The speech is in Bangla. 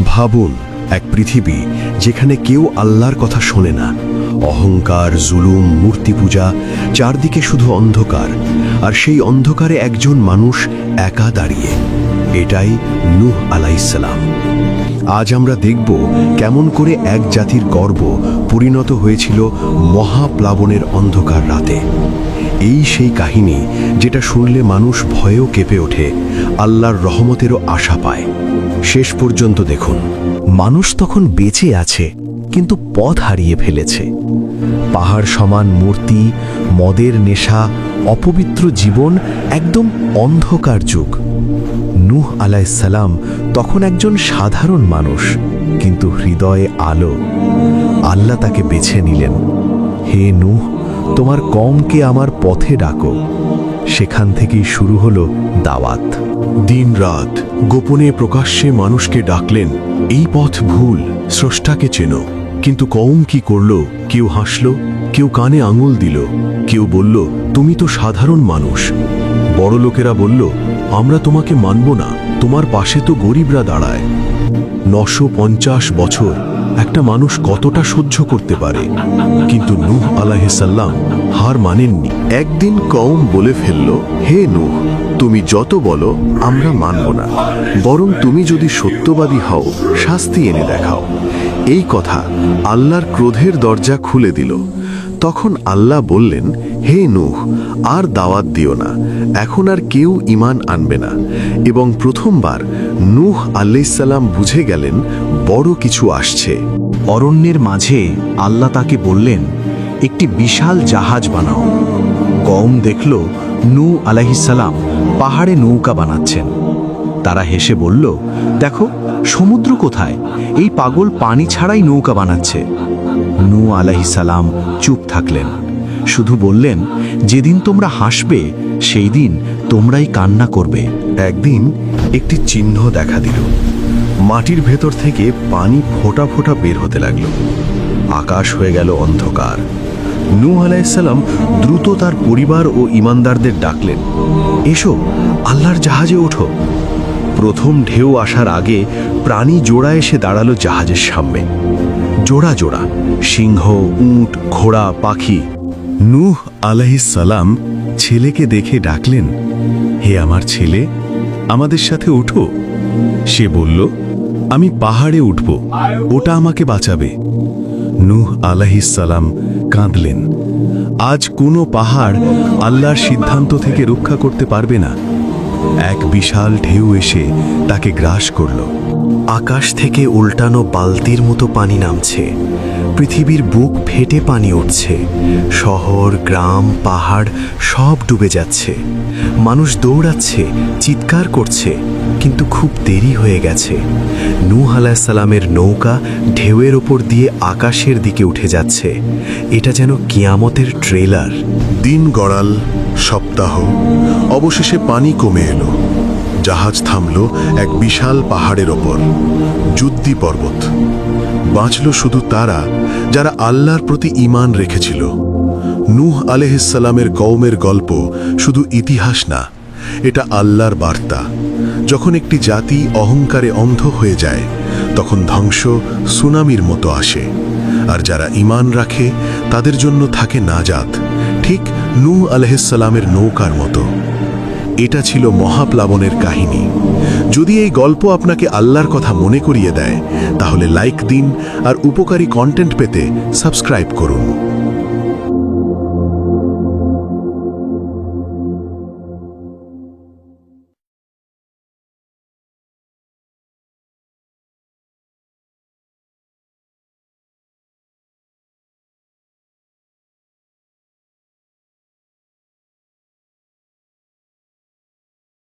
ভাবুন, এক পৃথিবী যেখানে কেউ আল্লাহর কথা শোনে না, অহংকার, জুলুম, মূর্তি পূজা, চারদিকে শুধু অন্ধকার, আর সেই অন্ধকারে একজন মানুষ একা দাঁড়িয়ে। এটাই নূহ আলাইহিসসালাম। আজ আমরা দেখব কেমন করে এক জাতির গর্ব পরিণত হয়েছিল মহাপ্লাবনের অন্ধকার রাতে। এই সেই কাহিনী যেটা শুনলে মানুষ ভয়েও কেঁপে ওঠে, আল্লাহর রহমতেরও আশা পায়। শেষ পর্যন্ত দেখুন, মানুষ তখন বেঁচে আছে কিন্তু পথ হারিয়ে ফেলেছে। পাহাড় সমান মূর্তি, মদের নেশা, অপবিত্র জীবন, একদম অন্ধকার যুগ। নূহ আলাইহিসসালাম তখন একজন সাধারণ মানুষ, কিন্তু হৃদয়ে আলো। আল্লাহ তাকে বেছে নিলেন। হে নূহ, তোমার কওমকে আমার পথে ডাকো। সেখান থেকেই শুরু হলো দাওয়াত। দিন রাত গোপনে প্রকাশ্যে মানুষকে ডাকলেন, এই পথ ভুল, স্রষ্টাকে চেনো। কিন্তু কওম কি করল? কেউ হাসল, কেউ কানে আঙুল দিল, কেউ বলল, তুমি তো সাধারণ মানুষ। বড় লোকেরা বলল, আমরা তোমাকে মানব না, তোমার পাশে তো গরিবরা দাঁড়ায়। 950 বছর একটা মানুষ কতটা সহ্য করতে পারে? কিন্তু নূহ আলাইহিসসালাম হার মানেননি। একদিন কওম বলে ফেলল, হে নূহ, তুমি যত বলো আমরা মানব না, বরং তুমি যদি সত্যবাদী হও শাস্তি এনে দেখাও। এই কথা আল্লাহর ক্রোধের দরজা খুলে দিল। তখন আল্লাহ বললেন, হে নূহ, আর দাওয়াত দিও না, এখন আর কেউ ঈমান আনবে না। এবং প্রথমবার নূহ আলাইহিসসালাম বুঝে গেলেন বড় কিছু আসছে। অরণ্যের মাঝে আল্লাহ তাকে বললেন, একটি বিশাল জাহাজ বানাও। কওম দেখল নূহ আলাইহিসসালাম পাহাড়ে নৌকা বানাচ্ছেন। তারা হেসে বলল, দেখো সমুদ্র কোথায়, এই পাগল পানি ছাড়াই নৌকা বানাচ্ছে। নূহ আলাইহিসসালাম চুপ থাকলেন, শুধু বললেন, যেদিন তোমরা হাসবে সেই দিন তোমরাই কান্না করবে। একদিন একটি চিহ্ন দেখা দিল। মাটির ভেতর থেকে পানি ফোঁটা ফোঁটা বের হতে লাগল। আকাশ হয়ে গেল অন্ধকার। নূহ আলাইহিসসালাম দ্রুত তার পরিবার ও ঈমানদারদের ডাকলেন, এসো, আল্লাহর জাহাজে ওঠো। প্রথম ঢেউ আসার আগে প্রাণী জোড়া এসে দাঁড়ালো জাহাজের সামনে। জোড়া জোড়া সিংহ, উট, ঘোড়া, পাখি। নূহ আলাইহিসসালাম ছেলেকে দেখে ডাকলেন, হে আমার ছেলে, আমাদের সাথে ওঠো। সে বলল, আমি পাহাড়ে উঠব, ওটা আমাকে বাঁচাবে। নূহ আলাইহিসসালাম কাঁদলেন। আজ কোনো পাহাড় আল্লাহর সিদ্ধান্ত থেকে রক্ষা করতে পারবে না। এক বিশাল ঢেউ এসে তাকে গ্রাস করল। আকাশ থেকে উল্টানো বালতির মতো পানি নামছে। পৃথিবীর বুক ফেটে পানি উঠছে। শহর, গ্রাম, পাহাড় সব ডুবে যাচ্ছে। মানুষ দৌড়াচ্ছে, চিৎকার করছে, কিন্তু খুব দেরি হয়ে গেছে। নূহ আলাইহিসসালামের নৌকা ঢেউয়ের ওপর দিয়ে আকাশের দিকে উঠে যাচ্ছে। এটা যেন কিয়ামতের ট্রেলার। দিন গড়াল, সপ্তাহ, অবশেষে পানি কমে এলো। জাহাজ থামল এক বিশাল পাহাড়ের ওপর, জুদ্দি পর্বত। বাঁচল শুধু তারা যারা আল্লাহর প্রতি ঈমান রেখেছিল। নূহ আলাইহিসসালামের কওমের গল্প শুধু ইতিহাস না, এটা আল্লাহর বার্তা। যখন একটি জাতি অহংকারে অন্ধ হয়ে যায়, তখন ধ্বংস সুনামির মতো আসে। আর যারা ঈমান রাখে তাদের জন্য থাকে নাজাত, ঠিক নূহ আলাইহিসসালামের নৌকার মতো। এটা ছিল মহাপ্লাবনের কাহিনী। যদি এই গল্প আপনাকে আল্লাহর কথা মনে করিয়ে দেয়, তাহলে লাইক দিন আর উপকারী কন্টেন্ট পেতে সাবস্ক্রাইব করুন।